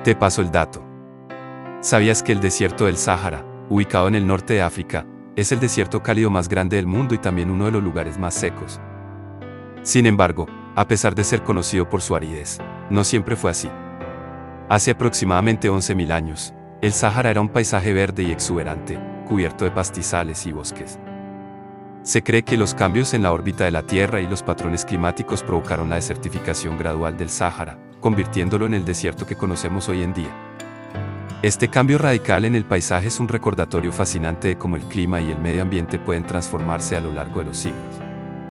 Te paso el dato. ¿Sabías que el desierto del Sáhara, ubicado en el norte de África, es el desierto cálido más grande del mundo y también uno de los lugares más secos? Sin embargo, a pesar de ser conocido por su aridez, no siempre fue así. Hace aproximadamente 11.000 años, el Sáhara era un paisaje verde y exuberante, cubierto de pastizales y bosques. Se cree que los cambios en la órbita de la Tierra y los patrones climáticos provocaron la desertificación gradual del Sáhara, convirtiéndolo en el desierto que conocemos hoy en día. Este cambio radical en el paisaje es un recordatorio fascinante de cómo el clima y el medio ambiente pueden transformarse a lo largo de los siglos.